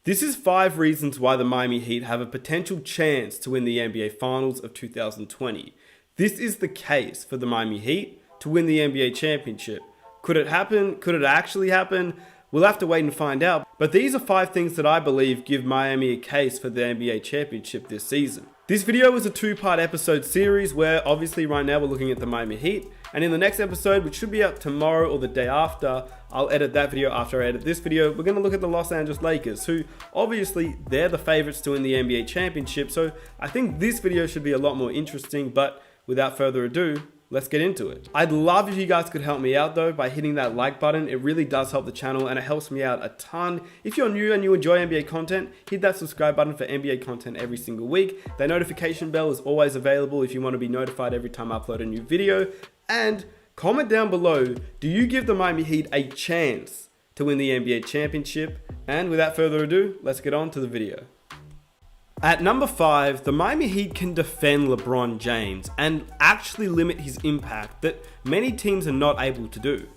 This is 5 reasons why the Miami Heat have a potential chance to win the NBA Finals of 2020. This is the case for the Miami Heat to win the NBA Championship. Could it happen? Could it actually happen? We'll have to wait and find out. But these are 5 things that I believe give Miami a case for the NBA Championship this season. This video is a 2-part episode series where obviously right now we're looking at the Miami Heat. And in the next episode, which should be out tomorrow or the day after, I'll edit that video after I edit this video. We're going to look at the Los Angeles Lakers, who obviously they're the favorites to win the NBA Championship. So I think this video should be a lot more interesting, but without further ado, let's get into it. I'd love if you guys could help me out though by hitting that like button. It really does help the channel and it helps me out a ton. If you're new and you enjoy NBA content, hit that subscribe button for NBA content every single week. The notification bell is always available if you want to be notified every time I upload a new video. And comment down below, do you give the Miami Heat a chance to win the NBA Championship? And without further ado, let's get on to the video. At number 5, the Miami Heat can defend LeBron James and actually limit his impact that many teams are not able to do.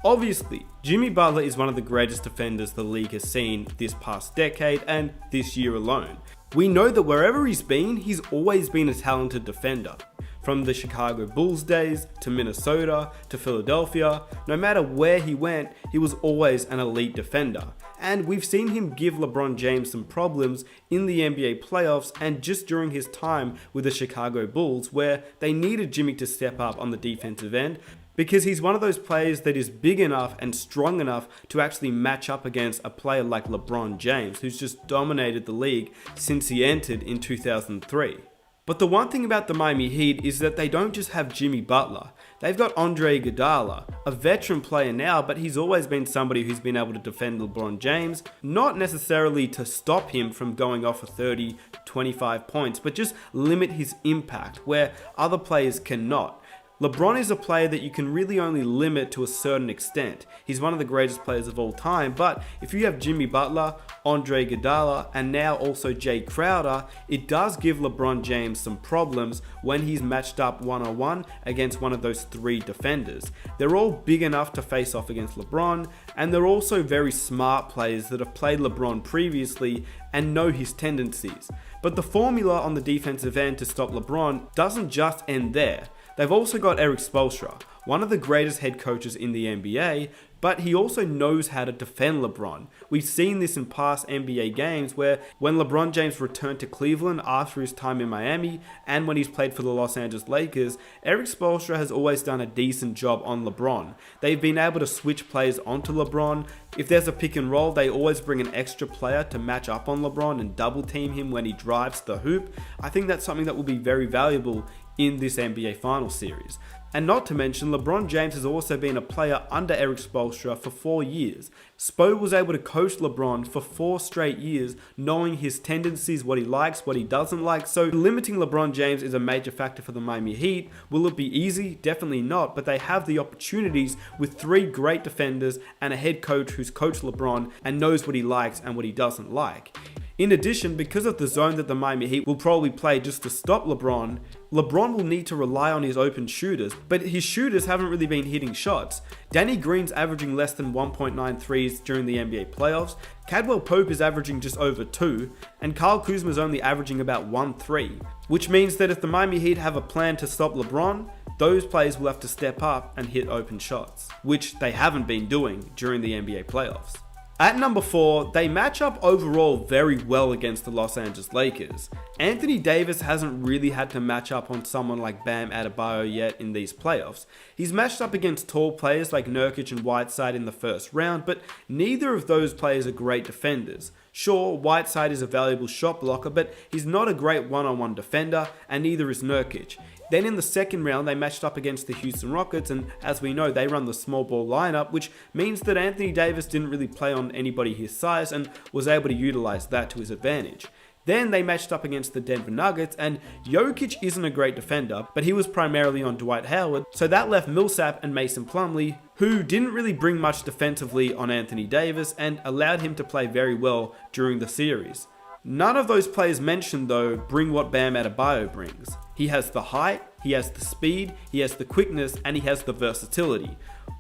Obviously, Jimmy Butler is one of the greatest defenders the league has seen this past decade and this year alone. We know that wherever he's always been a talented defender. From the Chicago Bulls days, to Minnesota, to Philadelphia, no matter where he went, he was always an elite defender. And we've seen him give LeBron James some problems in the NBA playoffs and just during his time with the Chicago Bulls, where they needed Jimmy to step up on the defensive end, because he's one of those players that is big enough and strong enough to actually match up against a player like LeBron James, who's just dominated the league since he entered in 2003. But the one thing about the Miami Heat is that they don't just have Jimmy Butler. They've got Andre Iguodala, a veteran player now, but he's always been somebody who's been able to defend LeBron James, not necessarily to stop him from going off for 30, 25 points, but just limit his impact where other players cannot. LeBron is a player that you can really only limit to a certain extent. He's one of the greatest players of all time, but if you have Jimmy Butler, Andre Iguodala, and now also Jay Crowder, it does give LeBron James some problems when he's matched up one-on-one against one of those 3 defenders. They're all big enough to face off against LeBron, and they're also very smart players that have played LeBron previously and know his tendencies. But the formula on the defensive end to stop LeBron doesn't just end there. They've also got Erik Spoelstra, one of the greatest head coaches in the NBA, but he also knows how to defend LeBron. We've seen this in past NBA games where when LeBron James returned to Cleveland after his time in Miami and when he's played for the Los Angeles Lakers, Erik Spoelstra has always done a decent job on LeBron. They've been able to switch players onto LeBron. If there's a pick and roll, they always bring an extra player to match up on LeBron and double team him when he drives the hoop. I think that's something that will be very valuable in this NBA Finals series. And not to mention, LeBron James has also been a player under Erik Spoelstra for 4 years. Spo was able to coach LeBron for 4 straight years, knowing his tendencies, what he likes, what he doesn't like. So limiting LeBron James is a major factor for the Miami Heat. Will it be easy? Definitely not, but they have the opportunities with 3 great defenders and a head coach who's coached LeBron and knows what he likes and what he doesn't like. In addition, because of the zone that the Miami Heat will probably play just to stop LeBron, LeBron will need to rely on his open shooters, but his shooters haven't really been hitting shots. Danny Green's averaging less than 1.9 threes during the NBA playoffs, Caldwell Pope is averaging just over 2, and Kyle Kuzma's only averaging about 1 3, which means that if the Miami Heat have a plan to stop LeBron, those players will have to step up and hit open shots, which they haven't been doing during the NBA playoffs. At number 4, they match up overall very well against the Los Angeles Lakers. Anthony Davis hasn't really had to match up on someone like Bam Adebayo yet in these playoffs. He's matched up against tall players like Nurkic and Whiteside in the first round, but neither of those players are great defenders. Sure, Whiteside is a valuable shot blocker, but he's not a great one-on-one defender, and neither is Nurkic. Then in the second round, they matched up against the Houston Rockets, and as we know, they run the small ball lineup, which means that Anthony Davis didn't really play on anybody his size and was able to utilize that to his advantage. Then they matched up against the Denver Nuggets, and Jokic isn't a great defender, but he was primarily on Dwight Howard, so that left Millsap and Mason Plumlee, who didn't really bring much defensively on Anthony Davis and allowed him to play very well during the series. None of those players mentioned though bring what Bam Adebayo brings. He has the height, he has the speed, he has the quickness, and he has the versatility.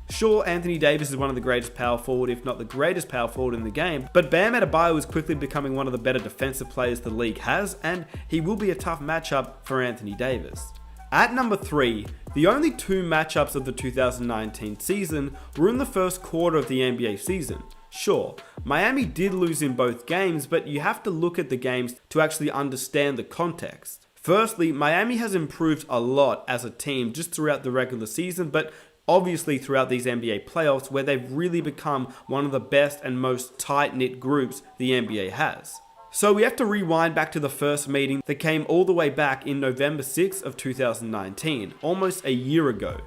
Sure, Anthony Davis is one of the greatest power forward, if not the greatest power forward in the game, but Bam Adebayo is quickly becoming one of the better defensive players the league has, and he will be a tough matchup for Anthony Davis. At number 3, the only 2 matchups of the 2019 season were in the first quarter of the NBA season. Sure, Miami did lose in both games, but you have to look at the games to actually understand the context. Firstly, Miami has improved a lot as a team just throughout the regular season, but obviously throughout these NBA playoffs where they've really become one of the best and most tight-knit groups the NBA has. So we have to rewind back to the first meeting that came all the way back in November 6th of 2019, almost a year ago.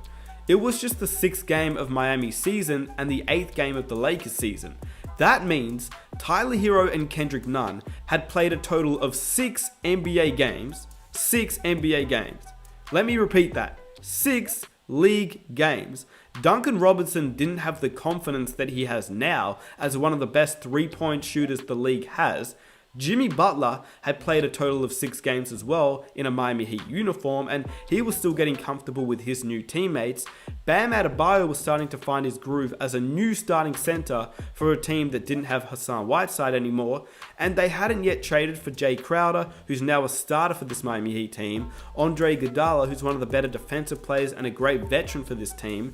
It was just the 6th game of Miami's season and the 8th game of the Lakers season. That means Tyler Hero and Kendrick Nunn had played a total of 6 NBA games. 6 NBA games. Let me repeat that. 6 league games. Duncan Robinson didn't have the confidence that he has now as one of the best 3-point shooters the league has. Jimmy Butler had played a total of 6 games as well in a Miami Heat uniform, and he was still getting comfortable with his new teammates. Bam Adebayo was starting to find his groove as a new starting center for a team that didn't have Hassan Whiteside anymore, and they hadn't yet traded for Jay Crowder, who's now a starter for this Miami Heat team, Andre Iguodala, who's one of the better defensive players and a great veteran for this team,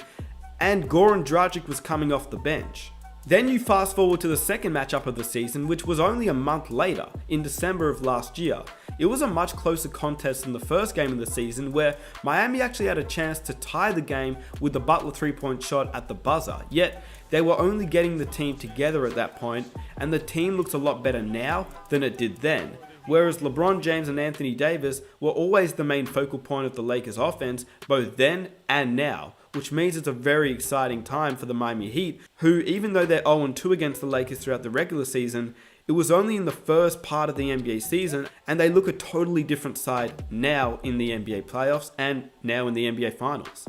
and Goran Dragic was coming off the bench. Then you fast forward to the second matchup of the season, which was only a month later, in December of last year. It was a much closer contest than the first game of the season, where Miami actually had a chance to tie the game with the Butler 3-point shot at the buzzer. Yet, they were only getting the team together at that point, and the team looks a lot better now than it did then. Whereas LeBron James and Anthony Davis were always the main focal point of the Lakers offense, both then and now, which means it's a very exciting time for the Miami Heat, who, even though they're 0-2 against the Lakers throughout the regular season, it was only in the first part of the NBA season, and they look a totally different side now in the NBA playoffs and now in the NBA Finals.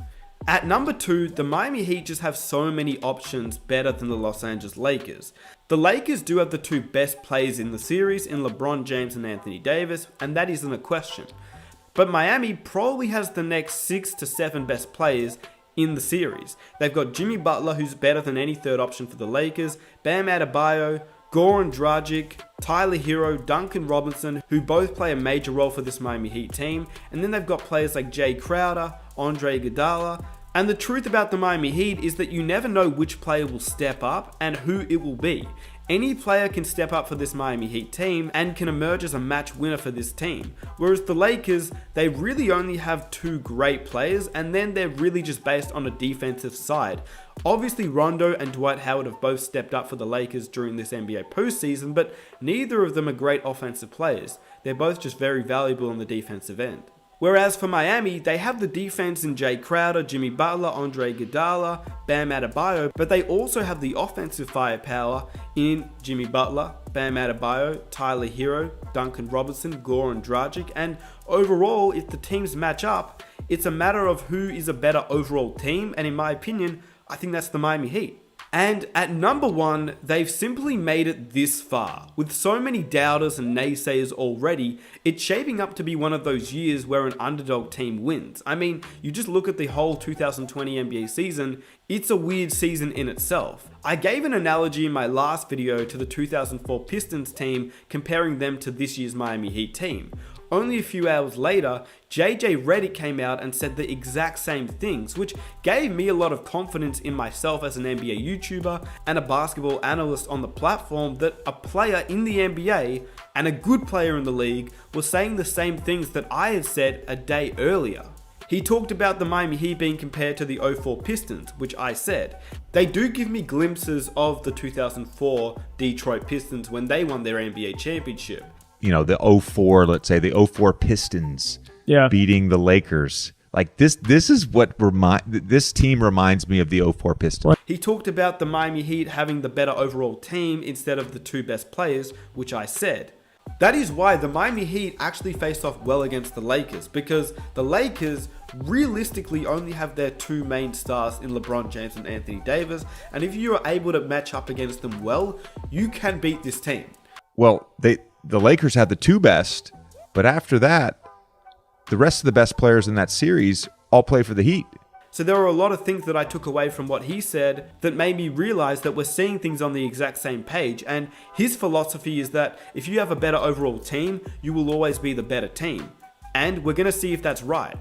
At number 2, the Miami Heat just have so many options better than the Los Angeles Lakers. The Lakers do have the 2 best players in the series in LeBron James and Anthony Davis, and that isn't a question. But Miami probably has the next 6 to 7 best players in the series. They've got Jimmy Butler, who's better than any third option for the Lakers, Bam Adebayo, Goran Dragic, Tyler Hero, Duncan Robinson, who both play a major role for this Miami Heat team, and then they've got players like Jay Crowder, Andre Iguodala. And the truth about the Miami Heat is that you never know which player will step up and who it will be. Any player can step up for this Miami Heat team and can emerge as a match winner for this team. Whereas the Lakers, they really only have 2 great players, and then they're really just based on a defensive side. Obviously, Rondo and Dwight Howard have both stepped up for the Lakers during this NBA postseason, but neither of them are great offensive players. They're both just very valuable on the defensive end. Whereas for Miami, they have the defense in Jay Crowder, Jimmy Butler, Andre Iguodala, Bam Adebayo, but they also have the offensive firepower in Jimmy Butler, Bam Adebayo, Tyler Hero, Duncan Robinson, Goran Dragic, and overall, if the teams match up, it's a matter of who is a better overall team, and in my opinion, I think that's the Miami Heat. And at number 1, they've simply made it this far. With so many doubters and naysayers already, it's shaping up to be one of those years where an underdog team wins. I mean, you just look at the whole 2020 NBA season, it's a weird season in itself. I gave an analogy in my last video to the 2004 Pistons team, comparing them to this year's Miami Heat team. Only a few hours later, JJ Redick came out and said the exact same things, which gave me a lot of confidence in myself as an NBA YouTuber and a basketball analyst on the platform that a player in the NBA and a good player in the league was saying the same things that I had said a day earlier. He talked about the Miami Heat being compared to the 04 Pistons, which I said. They do give me glimpses of the 2004 Detroit Pistons when they won their NBA championship. You know, the 04, let's say the 04 Pistons beating the Lakers. Like this is what this team reminds me of the 04 Pistons. He talked about the Miami Heat having the better overall team instead of the 2 best players, which I said. That is why the Miami Heat actually faced off well against the Lakers, because the Lakers realistically only have their 2 main stars in LeBron James and Anthony Davis, and if you are able to match up against them well, you can beat this team. Well, the Lakers had the 2 best, but after that, the rest of the best players in that series all play for the Heat. So there were a lot of things that I took away from what he said that made me realize that we're seeing things on the exact same page. And his philosophy is that if you have a better overall team, you will always be the better team. And we're going to see if that's right.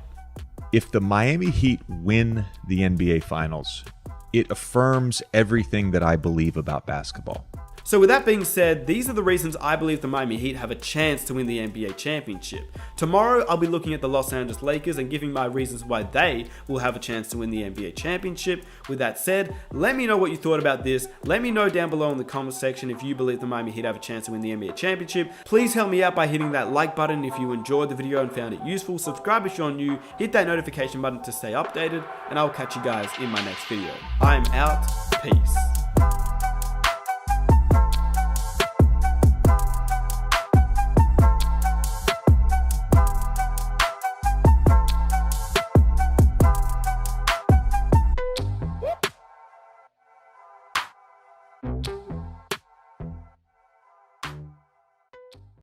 If the Miami Heat win the NBA Finals, it affirms everything that I believe about basketball. So with that being said, these are the reasons I believe the Miami Heat have a chance to win the NBA championship. Tomorrow, I'll be looking at the Los Angeles Lakers and giving my reasons why they will have a chance to win the NBA championship. With that said, let me know what you thought about this. Let me know down below in the comment section if you believe the Miami Heat have a chance to win the NBA championship. Please help me out by hitting that like button if you enjoyed the video and found it useful. Subscribe if you're new. Hit that notification button to stay updated. And I'll catch you guys in my next video. I'm out. Peace.